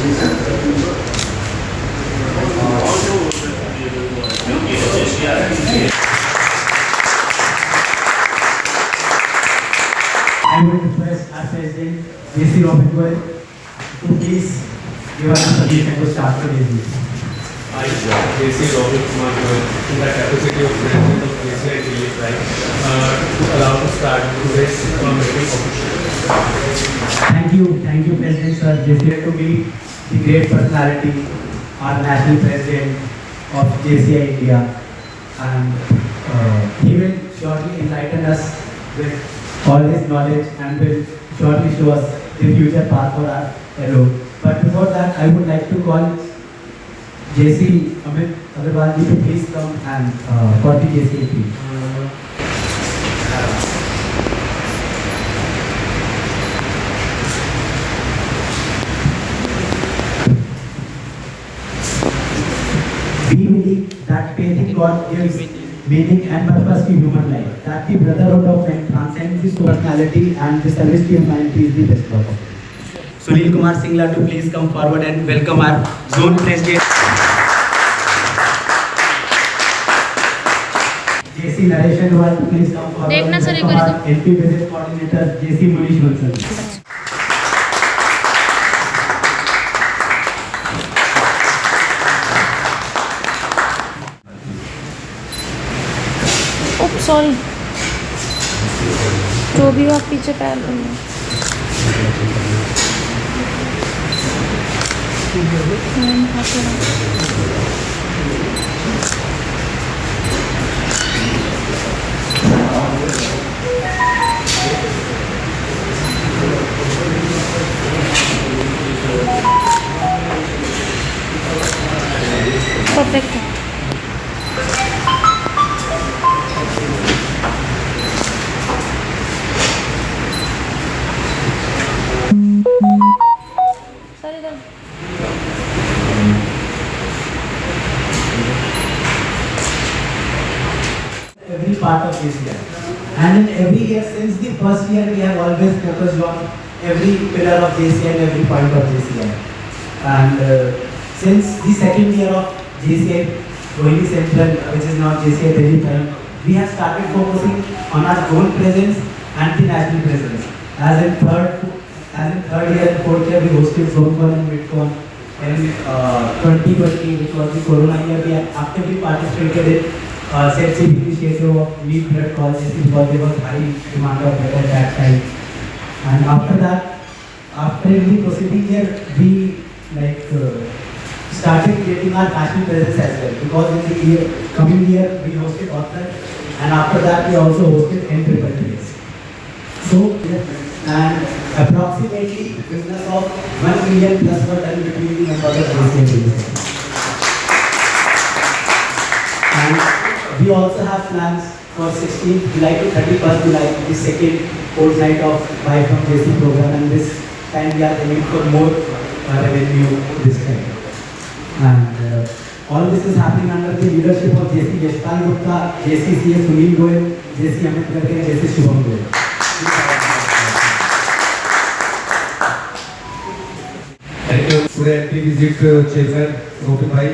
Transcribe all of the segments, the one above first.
I would request our President, J.C. Robin Goel, to please give us a permission to start today's meeting. I, J.C. Robin Kumar Goel, in the capacity of President of JCI Daily Pride, to allow to start today's meeting officially. Thank you, President Sir. J.C. to be the great personality, our national president of JCI India, and he will shortly enlighten us with all his knowledge and will shortly show us the future path for our road. But before that, I would like to call JC Amit Agarwal ji to please come and for the JCI speech. We believe that faith in God gives meaning and purpose to human life. That the brotherhood of men transcends his personality and the service to humanity is the best purpose. Sunil Kumar Singla to please come forward and welcome our zone president. JC Naresh Agarwal to please come forward and welcome our LP visit coordinator JC Manish Bansal. Sorry जो भी हो आप पीछे पैर करना perfect है Every part of this year, and in every year since the first year we have always focused on every pillar of JCI and every point of JCI, and since the second year of JCI Rohini Central, which is now JCI Delhi Prime, we have started focusing on our zone presence and the national presence. As in third year and fourth year we hosted ZoneCon and MidCon. In 2020, which was the Corona year, we have actively participated in SEPSI initiative of Need Blood Colleges because there was high demand of blood at that time. And after that, after the proceeding year, we started creating our national presence as well, because in the coming year we hosted Author, and after that we also hosted NTTS. So, and approximately business of 1 million plus were done between the members of JCI. And we also have plans for 16th July to 31st July, the second fortnight of Buy from JC program, and this time we are aiming for more revenue this time. And all this is happening under the leadership of JC Yashpal Gupta, JC CA Sunil Goel, JC Amit Garg, and JC Shubham Goel. Thank you. Today we visit Chairman Robin Bhai,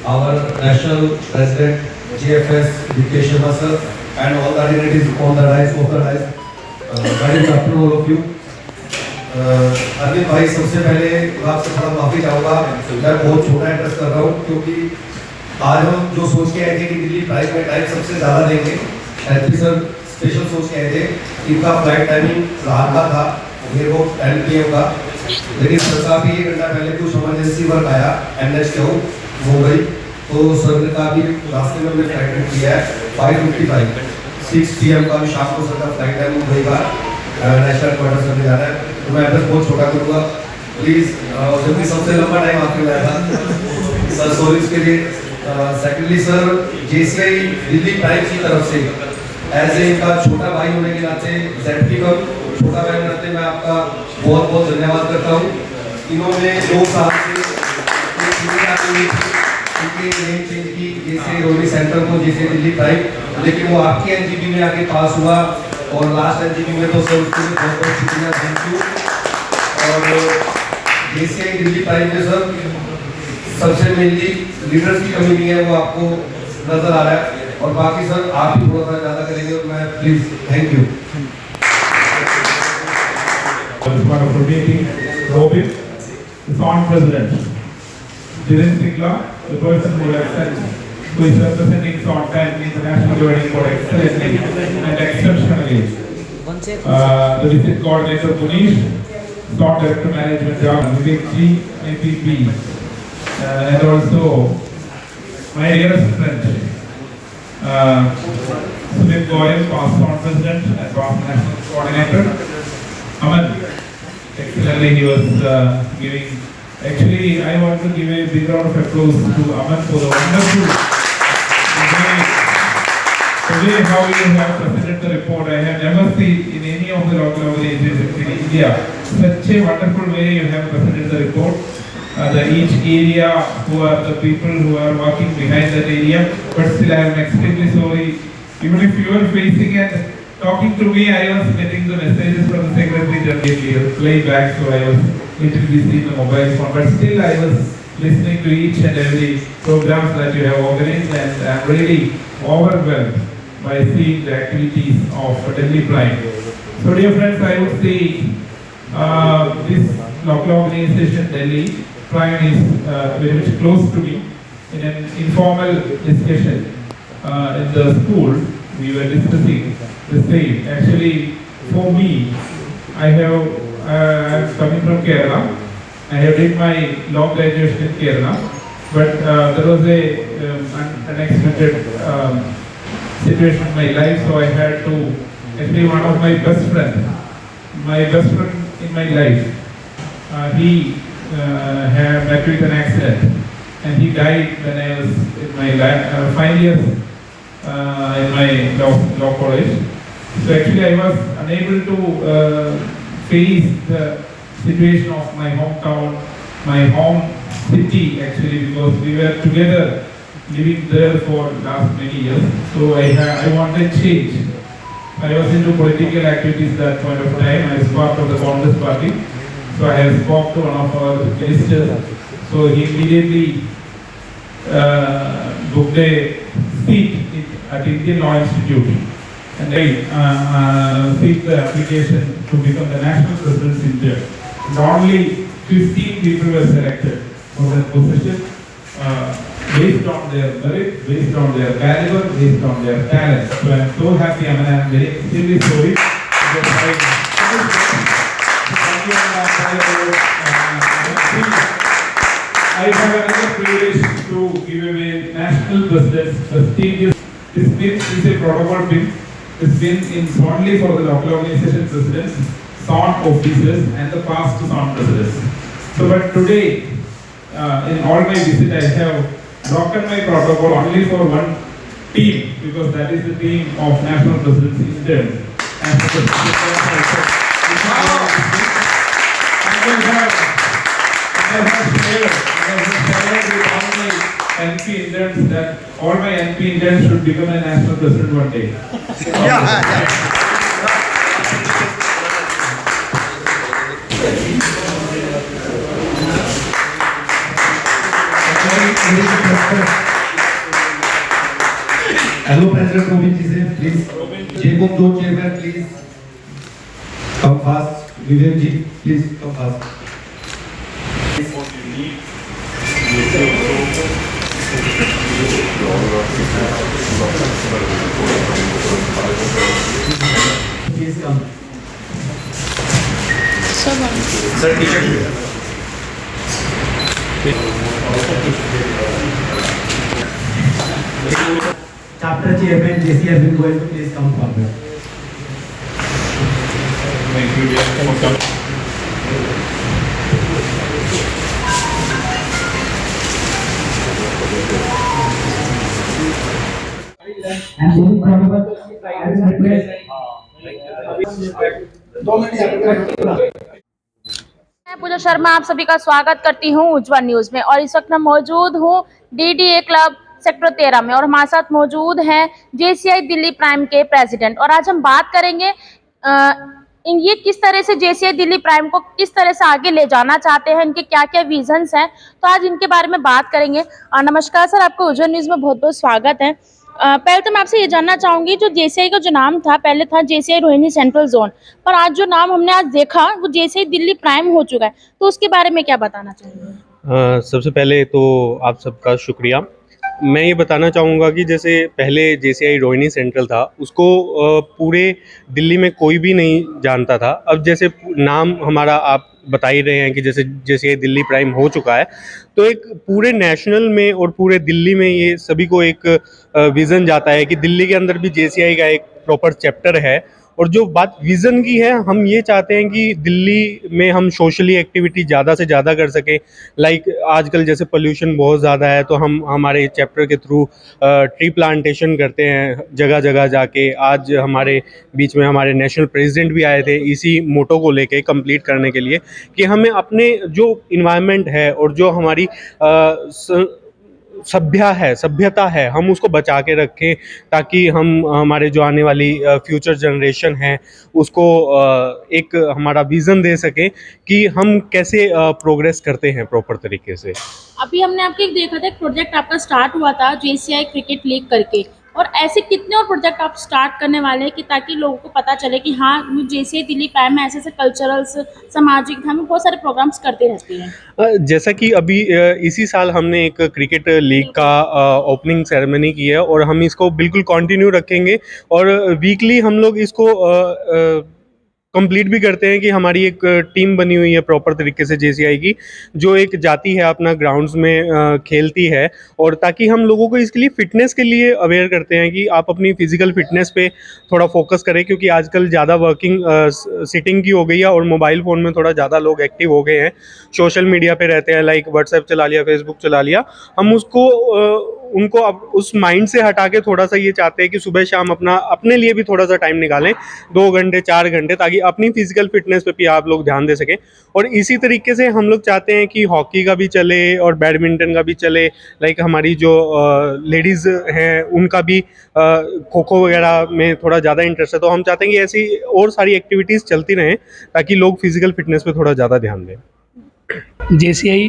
our National President GFS Vikesh Sharma sir, and all the dignitaries on the rise of the rise. Good afternoon all of you. Arvind भाई, सबसे पहले आपसे थोड़ा माफी चाहूँगा, मैं बहुत छोटा एड्रेस कर रहा हूँ क्योंकि आज हम जो सोच के आए थे कि दिल्ली प्राइस में टाइम सबसे ज़्यादा देंगे, एसपी सर स्पेशल सोच के आए थे, इनका फ्लाइट टाइमिंग रात का था, मेरे को 10 PM का, लेकिन सर साहब ही 1 घंटा पहले कुछ इमरजेंसी वर्क आया NH के मुंबई, तो सर ने कहा कि रास्ते में हमने फ्लाइट बुक किया है 5:55 6 PM का भी शाम को सर का फ्लाइट है मुंबई का, नेशनल क्वार्टर सर में जाना है, तो मैं एड्रेस बहुत छोटा करूँगा प्लीज़, जल्दी सबसे लंबा टाइम आपके लिए था सर, सॉरी इसके लिए। Secondly sir, JCI Delhi prime की तरफ से एज ए का छोटा भाई होने के नाते, ZP का छोटा भाई होने के नाते मैं आपका बहुत बहुत धन्यवाद करता हूँ। इन्होंने 2 साल से नेम चेंज की JCI रोहिणी सेंटर को JCI दिल्ली प्राइम, लेकिन वो आपकी NGP में आके पास हुआ, और लास्ट NGP में तो सर उसके लिए बहुत बहुत शुक्रिया, थैंक यू। और JCI दिल्ली प्राइम में सर सबसे मेनली लीडर्स की कमी नहीं है, वो आपको नजर आ रहा है, और बाकी सर आप ही थोड़ा सा ज्यादा करेंगे, और मैं please thank you. Wonderful meeting. Robin, the SON president. Dhiren Singla, the person who has sent, who is representing SON 10 International Governing Board excellently and exceptionally. The visit coordinator Punish, SON Director Management Vivek G, APP, and also my dearest friend, Sumit Goyal, past SON president and past national coordinator. Aman, excellently he was giving. Actually, I want to give a big round of applause to Aman for the wonderful way how you have presented the report. I have never seen in any of the local organizations in India such a wonderful way you have presented the report. Each area, who are the people who are working behind that area. But still, I am extremely sorry. Even if you are facing and talking to me, I was getting the messages from the secretary general playback, so I was little busy in the mobile phone. But still, I was listening to each and every programs that you have organized, and I am really overwhelmed by seeing the activities of Delhi Prime. So, dear friends, I would say this local organization Delhi Prime is very much close to me. In an informal discussion in the school, we were discussing the same. Actually, for me, I'm coming from Kerala. I have did my long graduation in Kerala, but there was a unexpected situation in my life, so I had to. Actually, one of my best friend in my life, he had met with an accident, and he died when I was in my 5 years in my law college. So actually I was unable to face the situation of my hometown, my home city actually, because we were together living there for last many years. So I wanted change. I was into political activities at that point of time. I was part of the Congress party. So I have spoke to one of our ministers. So he immediately booked a seat at Indian Law Institute, and I seek the application to become the national president in there. And only 15 people were selected for that position, based on their merit, based on their caliber, based on their talent. So I am so happy, and I am very extremely sorry I have another privilege to give away national president's prestigious. This pin is a protocol pin. This pin is only for the local organization presidents, SON officers, and the past SON presidents. So, but today, in all my visit, I have broken my protocol only for one team, because that is the team of national presidents in turn. And I have shared with all my NP interns that all my NP interns should become a national president one day. Hello, President Robin ji, please. Jacob George Chairman, please come fast. Vivek ji, please come fast. Please come. Sir, teacher. Chapter chairman JC has been going to please come forward. Thank you, dear. And moving forward, I will request. मैं पूजा शर्मा आप सभी का स्वागत करती हूँ उज्जवल news में। और इस वक्त मैं मौजूद हूँ DDA क्लब सेक्टर 13 में, और हमारे साथ मौजूद हैं JCI दिल्ली प्राइम के प्रेसिडेंट। और आज हम बात करेंगे ये किस तरह से जेसीआई दिल्ली प्राइम को किस तरह से आगे ले जाना चाहते हैं, इनके क्या क्या विजन्स हैं, तो आज इनके बारे में बात करेंगे। नमस्कार सर, आपको उज्जवल न्यूज़ में बहुत बहुत स्वागत है। पहले तो मैं आपसे ये जानना चाहूंगी, जो जेसीआई का जो नाम था पहले था जेसीआई रोहिणी सेंट्रल जोन, पर आज जो नाम हमने आज देखा वो जेसीआई दिल्ली प्राइम हो चुका है, तो उसके बारे में क्या बताना चाहेंगे? सबसे पहले तो आप सबका शुक्रिया। मैं ये बताना चाहूँगा कि जैसे पहले जेसीआई रोहिणी सेंट्रल था, उसको पूरे दिल्ली में कोई भी नहीं जानता था। अब जैसे नाम हमारा आप बता ही रहे हैं कि जैसे जेसीआई दिल्ली प्राइम हो चुका है, तो एक पूरे नेशनल में और पूरे दिल्ली में ये सभी को एक विज़न जाता है कि दिल्ली के अंदर भी जेसीआई का एक प्रॉपर चैप्टर है। और जो बात विज़न की है, हम ये चाहते हैं कि दिल्ली में हम सोशली एक्टिविटी ज़्यादा से ज़्यादा कर सकें। लाइक आजकल जैसे पोल्यूशन बहुत ज़्यादा है, तो हम हमारे चैप्टर के थ्रू ट्री प्लांटेशन करते हैं जगह जगह जाके। आज हमारे बीच में हमारे नेशनल प्रेसिडेंट भी आए थे इसी मोटो को लेके कंप्लीट करने के लिए कि हमें अपने जो इन्वायरमेंट है और जो हमारी सभ्यता है, हम उसको बचा के रखें, ताकि हम हमारे जो आने वाली फ्यूचर जनरेशन है उसको एक हमारा विज़न दे सकें कि हम कैसे प्रोग्रेस करते हैं प्रॉपर तरीके से। अभी हमने आपके एक देखा था, एक प्रोजेक्ट आपका स्टार्ट हुआ था जेसीआई क्रिकेट लीग करके, और ऐसे कितने और प्रोजेक्ट आप स्टार्ट करने वाले हैं कि ताकि लोगों को पता चले कि हाँ जेसीआई दिल्ली प्राइम में ऐसे ऐसे कल्चरल्स, सामाजिक, हमें बहुत सारे प्रोग्राम्स करते रहते हैं। जैसा कि अभी इसी साल हमने एक क्रिकेट लीग का ओपनिंग सेरेमनी की है, और हम इसको बिल्कुल कंटिन्यू रखेंगे। और वीकली हम लोग इसको कंप्लीट भी करते हैं कि हमारी एक टीम बनी हुई है प्रॉपर तरीके से जेसीआई की, जो एक जाती है अपना ग्राउंड्स में खेलती है। और ताकि हम लोगों को इसके लिए फ़िटनेस के लिए अवेयर करते हैं कि आप अपनी फ़िज़िकल फ़िटनेस पे थोड़ा फोकस करें, क्योंकि आजकल ज़्यादा वर्किंग सिटिंग की हो गई है और मोबाइल फ़ोन में थोड़ा ज़्यादा लोग एक्टिव हो गए हैं, सोशल मीडिया पे रहते हैं, लाइक व्हाट्सएप चला लिया, फेसबुक चला लिया। हम उसको उनको अब उस माइंड से हटा के थोड़ा सा ये चाहते हैं कि सुबह शाम अपने लिए भी थोड़ा सा टाइम निकालें, 2 घंटे 4 घंटे, ताकि अपनी फिजिकल फिटनेस पे भी आप लोग ध्यान दे सकें। और इसी तरीके से हम लोग चाहते हैं कि हॉकी का भी चले और बैडमिंटन का भी चले। लाइक हमारी जो लेडीज़ हैं उनका भी खो खो वगैरह में थोड़ा ज़्यादा इंटरेस्ट है, तो हम चाहते हैं कि ऐसी और सारी एक्टिविटीज़ चलती रहें ताकि लोग फिजिकल फिटनेस पे थोड़ा ज़्यादा ध्यान दें। जेसीआई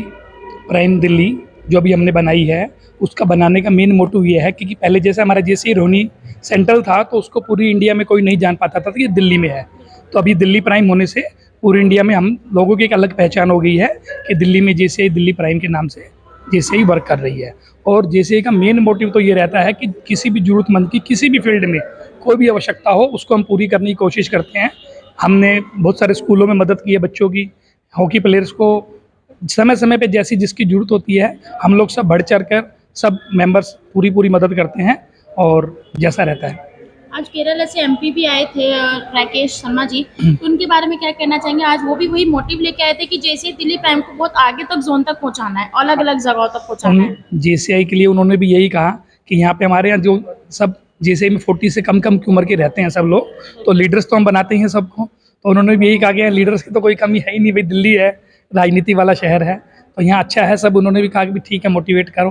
प्राइम दिल्ली जो अभी हमने बनाई है, उसका बनाने का मेन मोटिव ये है कि पहले जैसे हमारा जेसीआई रोहिणी सेंट्रल था, तो उसको पूरी इंडिया में कोई नहीं जान पाता था कि ये दिल्ली में है। तो अभी दिल्ली प्राइम होने से पूरी इंडिया में हम लोगों की एक अलग पहचान हो गई है कि दिल्ली में जेसीआई दिल्ली प्राइम के नाम से जेसीआई वर्क कर रही है। और जेसीआई का मेन मोटिव तो ये रहता है कि किसी भी ज़रूरतमंद की किसी भी फील्ड में कोई भी आवश्यकता हो, उसको हम पूरी करने की कोशिश करते हैं। हमने बहुत सारे स्कूलों में मदद की है बच्चों की, हॉकी प्लेयर्स को समय समय पे जैसी जिसकी ज़रूरत होती है, हम लोग सब बढ़ चढ़ कर सब मेंबर्स पूरी मदद करते हैं और जैसा रहता है। आज केरल से एमपी भी आए थे राकेश शर्मा जी, तो उनके बारे में क्या कहना चाहेंगे? आज वो भी वही मोटिव लेके आए थे कि जेसीआई दिल्ली प्राइम को बहुत आगे तक जोन तक पहुंचाना है, अलग अलग जगहों तक पहुंचाना है। जेसीआई के लिए उन्होंने भी यही कहा कि यहाँ पे हमारे यहाँ जो सब जेसीआई में 40 से कम की उम्र के रहते हैं सब लोग, तो लीडर्स तो हम बनाते हैं सबको, तो उन्होंने भी यही कहा कि लीडर्स की तो कोई कमी है ही नहीं, भाई दिल्ली है, राजनीति वाला शहर है, तो यहाँ अच्छा है सब। उन्होंने भी कहा कि ठीक है, मोटिवेट करो।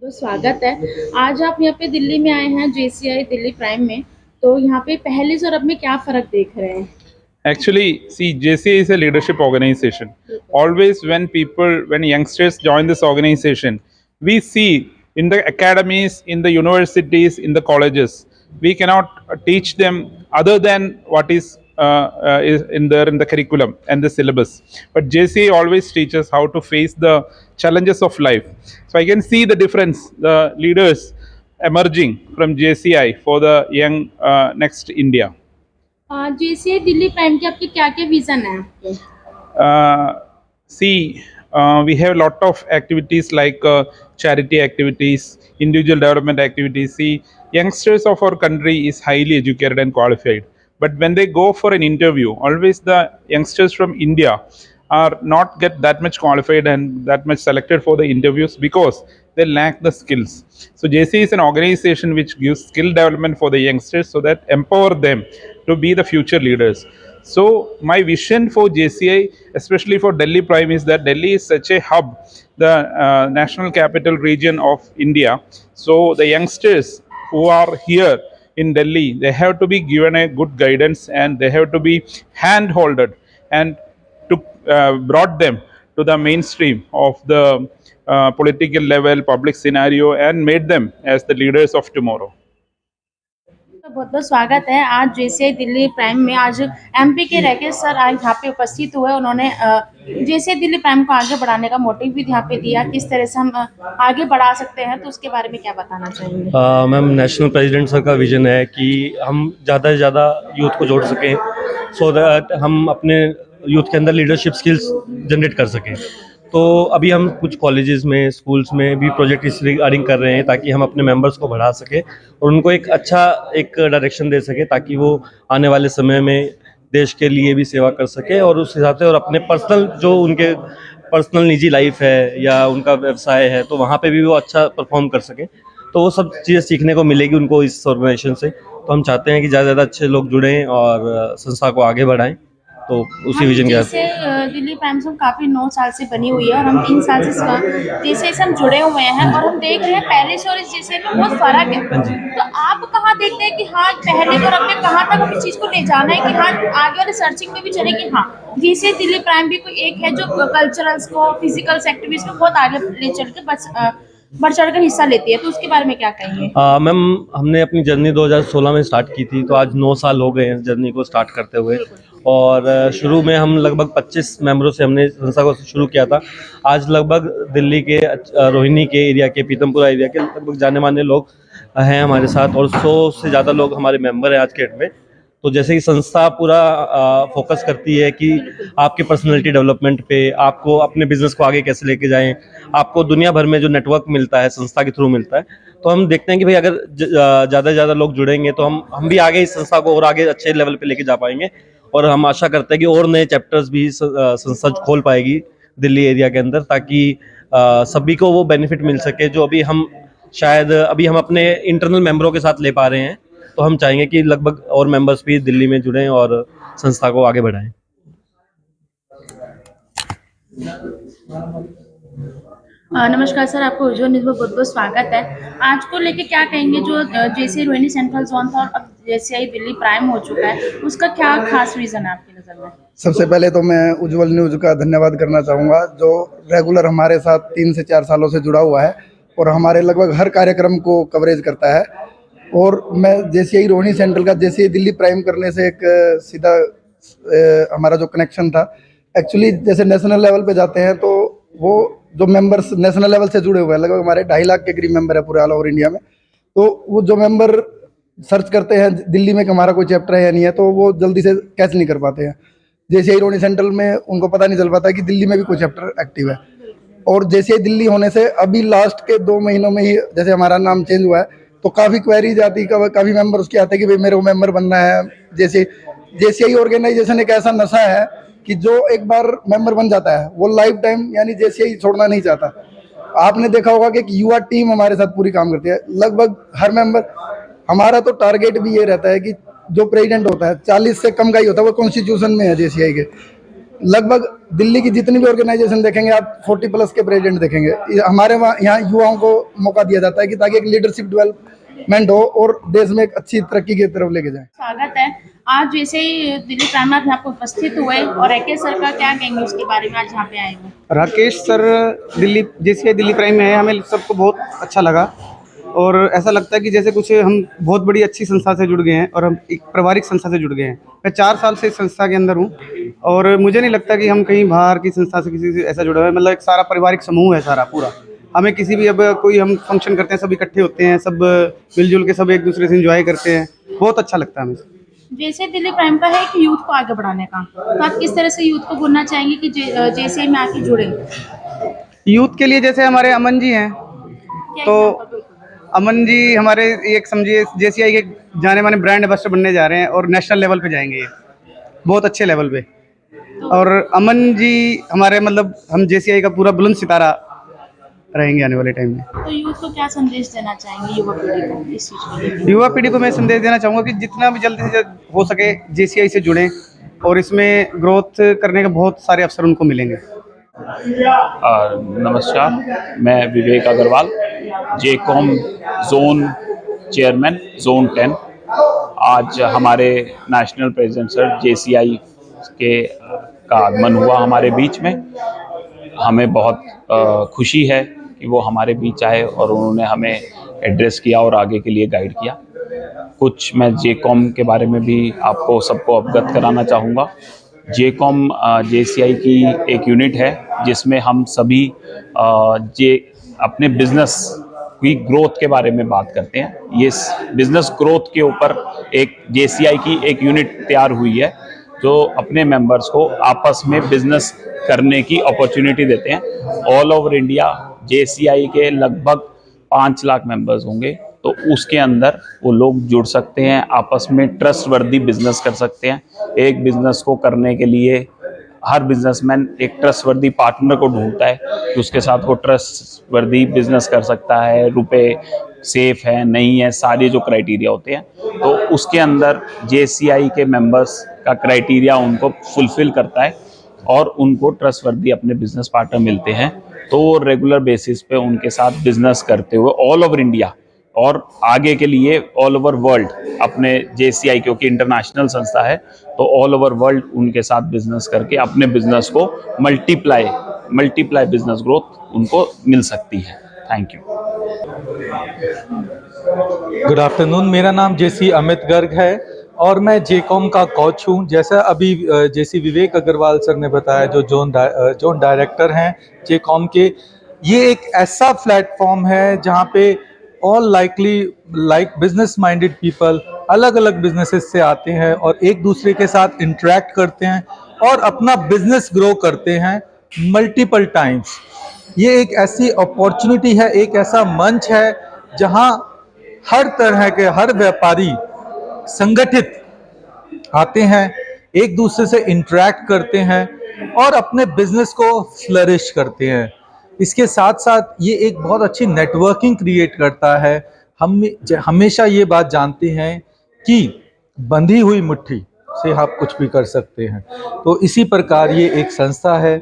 तो स्वागत है। आज आप यहाँ पे दिल्ली में आए हैं जेसीआई दिल्ली प्राइम में, तो यहाँ पे पहले से और अब में क्या फर्क देख रहे हैं? Actually, see, JCI is a leadership organization. Always when youngsters join this organization, we see in the academies, in the universities, in the colleges, we cannot teach them other than what is in the curriculum and the syllabus. But JCI always teaches how to face the challenges of life. So I can see the difference, the leaders emerging from JCI for the young next India. JCI Delhi prime के आपके क्या क्या vision है आपके? We have a lot of activities like charity activities, individual development activities. See, youngsters of our country is highly educated and qualified, but when they go for an interview, always the youngsters from India are not get that much qualified and that much selected for the interviews because they lack the skills. So JCI is an organization which gives skill development for the youngsters so that empower them to be the future leaders. So my vision for JCI, especially for Delhi Prime, is that Delhi is such a hub, the national capital region of India. So the youngsters who are here in Delhi, they have to be given a good guidance and they have to be hand-holded and to brought them to the mainstream of the political level, public scenario, and made them as the leaders of tomorrow. तो बहुत बहुत स्वागत है। आज JCI Delhi prime में आज MP के Rakesh sir आज यहाँ पे उपस्थित हुए। उन्होंने जेसीआई दिल्ली प्राइम को आगे बढ़ाने का मोटिव भी यहाँ पे दिया, किस तरह से हम आगे बढ़ा सकते हैं, तो उसके बारे में क्या बताना चाहेंगे? मैम, नेशनल प्रेसिडेंट सर का विजन है कि हम ज़्यादा से ज़्यादा यूथ को जोड़ सकें, सो दैट हम अपने यूथ के अंदर लीडरशिप स्किल्स जनरेट कर सकें। तो अभी हम कुछ कॉलेजेस में, स्कूल्स में भी प्रोजेक्ट इस रिगार्डिंग कर रहे हैं ताकि हम अपने मेंबर्स को बढ़ा सकें और उनको एक अच्छा एक डायरेक्शन दे सकें ताकि वो आने वाले समय में देश के लिए भी सेवा कर सके और उस हिसाब से और अपने पर्सनल जो उनके पर्सनल निजी लाइफ है या उनका व्यवसाय है तो वहाँ पे भी वो अच्छा परफॉर्म कर सके। तो वो सब चीज़ें सीखने को मिलेगी उनको इस ऑर्गेनाइजेशन से। तो हम चाहते हैं कि ज़्यादा से ज़्यादा अच्छे लोग जुड़ें और संस्था को आगे बढ़ाएं। तो उसी विजन के जैसे दिल्ली प्राइम से काफी 9 साल से बनी हुई है और हम 3 साल से जैसे हम जुड़े हुए हैं और हम देख रहे हैं पहले से और इस जैसे में बहुत फर्क है। तो आप कहाँ देखते हैं कि हाँ पहले और अपने कहाँ तक अपनी चीज को ले जाना है कि हाँ आगे वाले सर्चिंग में भी चले कि हाँ जैसे दिल्ली प्राइम भी कोई एक है जो कल्चरल्स को, फिजिकल एक्टिविटीज में बहुत आगे ले चल के बढ़ चढ़ कर हिस्सा लेती है, तो उसके बारे में क्या कहेंगे? मैम, हमने अपनी जर्नी 2016 में स्टार्ट की थी, तो आज 9 साल हो गए हैं जर्नी को स्टार्ट करते हुए। और शुरू में हम लगभग 25 मेंबरों से हमने संस्था को शुरू किया था। आज लगभग दिल्ली के रोहिणी के एरिया के, पीतमपुरा एरिया के लगभग जाने माने लोग हैं हमारे साथ और 100 से ज़्यादा लोग हमारे मेंबर हैं आज के डेट में। तो जैसे कि संस्था पूरा फोकस करती है कि आपके पर्सनालिटी डेवलपमेंट पे, आपको अपने बिजनेस को आगे कैसे लेके जाएं, आपको दुनिया भर में जो नेटवर्क मिलता है संस्था के थ्रू मिलता है। तो हम देखते हैं कि भाई अगर ज़्यादा से ज़्यादा लोग जुड़ेंगे तो हम भी आगे इस संस्था को और आगे अच्छे लेवल पे लेके जा पाएंगे। और हम आशा करते हैं कि और नए चैप्टर्स भी संस्था खोल पाएगी दिल्ली एरिया के अंदर ताकि सभी को वो बेनिफिट मिल सके जो अभी हम शायद अभी हम अपने इंटरनल मेंबरों के साथ ले पा रहे हैं। तो हम चाहेंगे कि लगभग और मेंबर्स भी दिल्ली में जुड़ें और संस्था को आगे बढ़ाएं। नमस्कार सर, आपको उज्जवल न्यूज़ में बहुत बहुत स्वागत है। आज को लेके क्या कहेंगे, जो जैसे रोहिणी सेंट्रल जोन था और अब जेसीआई दिल्ली प्राइम हो चुका है, उसका क्या खास रीजन है आपकी नज़र में? सबसे पहले तो मैं उज्जवल न्यूज़ का धन्यवाद करना चाहूँगा जो रेगुलर हमारे साथ 3 से 4 सालों से जुड़ा हुआ है और हमारे लगभग हर कार्यक्रम को कवरेज करता है। और मैं जेसीआई रोहिणी सेंट्रल का जेसीआई दिल्ली प्राइम करने से एक सीधा हमारा जो कनेक्शन था, एक्चुअली जैसे नेशनल लेवल पे जाते हैं तो वो जो मेंबर्स नेशनल लेवल से जुड़े हुए हैं, लगभग हमारे 2.5 लाख के करीब मेंबर है पूरे ऑल ओवर इंडिया में। तो वो जो मेंबर सर्च करते हैं दिल्ली में कि हमारा कोई चैप्टर है या नहीं है, तो वो जल्दी से कैच नहीं कर पाते हैं। जेसीआई रोहिणी सेंट्रल में उनको पता नहीं चल पाता कि दिल्ली में भी कोई चैप्टर एक्टिव है। और जेसीआई दिल्ली होने से अभी लास्ट के 2 महीनों में ही जैसे हमारा नाम चेंज हुआ है तो काफ़ी क्वेरीज आती, काफ़ी मेंबर उसके आते हैं कि भाई मेरे को मेंबर बनना है। जैसे जेसीआई ऑर्गेनाइजेशन एक ऐसा नशा है कि जो एक बार मेंबर बन जाता है वो लाइफ टाइम यानी जेसीआई छोड़ना नहीं चाहता। आपने देखा होगा कि एक युवा टीम हमारे साथ पूरी काम करती है। लगभग हर मेंबर, हमारा तो टारगेट भी ये रहता है कि जो प्रेसिडेंट होता है 40 से कम का ही होता है, वो कॉन्स्टिट्यूशन में है जेसीआई के। लगभग दिल्ली की जितनी भी ऑर्गेनाइजेशन देखेंगे आप 40+ के प्रेसिडेंट देखेंगे। हमारे यहाँ युवाओं को मौका दिया जाता है कि ताकि एक लीडरशिप डेवलपमेंट हो और देश में एक अच्छी तरक्की की तरफ लेके जाए। स्वागत है। आज जैसे ही दिल्ली प्राइम में यहाँ पे उपस्थित हुए और राकेश सर का क्या कहेंगे उसके बारे में, आज यहाँ पे आए हुए? Rakesh sir Delhi JCI Delhi prime में है, हमें सबको बहुत अच्छा लगा और ऐसा लगता है कि जैसे कुछ हम बहुत बड़ी अच्छी संस्था से जुड़ गए हैं और हम एक पारिवारिक संस्था से जुड़ गए हैं। मैं 4 साल से इस संस्था के अंदर हूँ और मुझे नहीं लगता कि हम कहीं बाहर की संस्था से किसी से ऐसा जुड़ा हुआ है। मतलब एक सारा पारिवारिक समूह है सारा पूरा। हमें किसी भी अब कोई हम फंक्शन करते हैं सब इकट्ठे होते हैं, सब मिलजुल के सब एक दूसरे से एंजॉय करते हैं, बहुत अच्छा लगता है हमें। जैसे दिल्ली प्राइम का है कि यूथ को आगे बढ़ाने का, तो आप किस तरह से यूथ को बोलना चाहेंगे कि जेसीआई में आके जुड़े? यूथ के लिए जैसे हमारे अमन जी हैं, तो अमन जी हमारे एक समझिए जेसीआई के जाने माने ब्रांड एम्बेसडर बनने जा रहे हैं और नेशनल लेवल पे जाएंगे ये, बहुत अच्छे लेवल पे। और अमन जी हमारे मतलब हम जेसीआई का पूरा बुलंद सितारा रहेंगे आने वाले टाइम में। तो यूथ को क्या संदेश देना चाहेंगे, युवा पीढ़ी को इस चीज़ के लिए? युवा पीढ़ी को मैं संदेश देना चाहूँगा कि जितना भी जल्दी से जल्द हो सके जेसीआई से जुड़ें और इसमें ग्रोथ करने के बहुत सारे अवसर उनको मिलेंगे। नमस्कार, मैं विवेक अग्रवाल, जेकॉम जोन चेयरमैन जोन 10। आज हमारे नेशनल प्रेसिडेंट सर JCI के का आगमन हुआ हमारे बीच में। हमें बहुत खुशी है कि वो हमारे बीच आए और उन्होंने हमें एड्रेस किया और आगे के लिए गाइड किया। कुछ मैं JCOM के बारे में भी आपको सबको अवगत कराना चाहूँगा। JCOM JCI की एक यूनिट है जिसमें हम सभी अपने बिजनेस की ग्रोथ के बारे में बात करते हैं। ये बिजनेस ग्रोथ के ऊपर एक JCI की एक यूनिट तैयार हुई है जो अपने मेंबर्स को आपस में बिजनेस करने की अपॉर्चुनिटी देते हैं। ऑल ओवर इंडिया JCI के लगभग 5 लाख मेंबर्स होंगे, तो उसके अंदर वो लोग जुड़ सकते हैं, आपस में ट्रस्ट वर्दी बिजनेस कर सकते हैं। एक बिजनेस को करने के लिए हर बिजनेसमैन एक ट्रस्ट वर्दी पार्टनर को ढूंढता है कि उसके साथ वो ट्रस्ट वर्दी बिजनेस कर सकता है, रुपए सेफ है नहीं है, सारे जो क्राइटेरिया होते हैं, तो उसके अंदर JCI के मेंबर्स का क्राइटेरिया उनको फुलफिल करता है और उनको ट्रस्ट वर्दी अपने बिजनेस पार्टनर मिलते हैं। तो वो रेगुलर बेसिस पे उनके साथ बिजनेस करते हुए ऑल ओवर इंडिया और आगे के लिए ऑल ओवर वर्ल्ड अपने JCI, क्योंकि इंटरनेशनल संस्था है, तो ऑल ओवर वर्ल्ड उनके साथ बिजनेस करके अपने बिजनेस को मल्टीप्लाई बिजनेस ग्रोथ उनको मिल सकती है। Thank you. गुड आफ्टरनून, मेरा नाम JC अमित गर्ग है और मैं JCOM का कोच हूँ। जैसा अभी JC विवेक अग्रवाल सर ने बताया, जो जोन डायरेक्टर हैं JCOM के, ये एक ऐसा प्लेटफॉर्म है जहाँ पे all like business minded people अलग अलग बिजनेसेस से आते हैं और एक दूसरे के साथ इंटरेक्ट करते हैं और अपना बिजनेस ग्रो करते हैं मल्टीपल टाइम्स। ये एक ऐसी अपॉर्चुनिटी है, एक ऐसा मंच है जहां हर तरह के हर व्यापारी संगठित आते हैं, एक दूसरे से इंटरेक्ट करते हैं और अपने बिजनेस को फ्लरिश करते हैं। इसके साथ साथ ये एक बहुत अच्छी नेटवर्किंग क्रिएट करता है। हम हमेशा ये बात जानते हैं कि बंधी हुई मुट्ठी से आप कुछ भी कर सकते हैं। तो इसी प्रकार ये एक संस्था है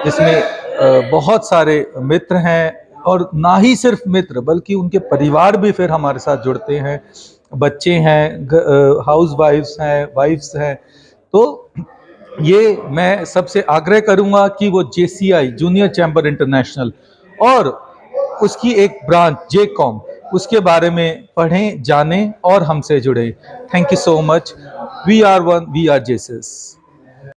जिसमें बहुत सारे मित्र हैं और ना ही सिर्फ मित्र बल्कि उनके परिवार भी फिर हमारे साथ जुड़ते हैं। बच्चे हैं, हाउस वाइफ्स हैं। तो ये मैं सबसे आग्रह करूंगा कि वो JCI जूनियर चैम्बर इंटरनेशनल और उसकी एक ब्रांच JCOM, उसके बारे में पढ़ें, जानें और हमसे जुड़ें। Thank you so much. We are one, we are Jesus।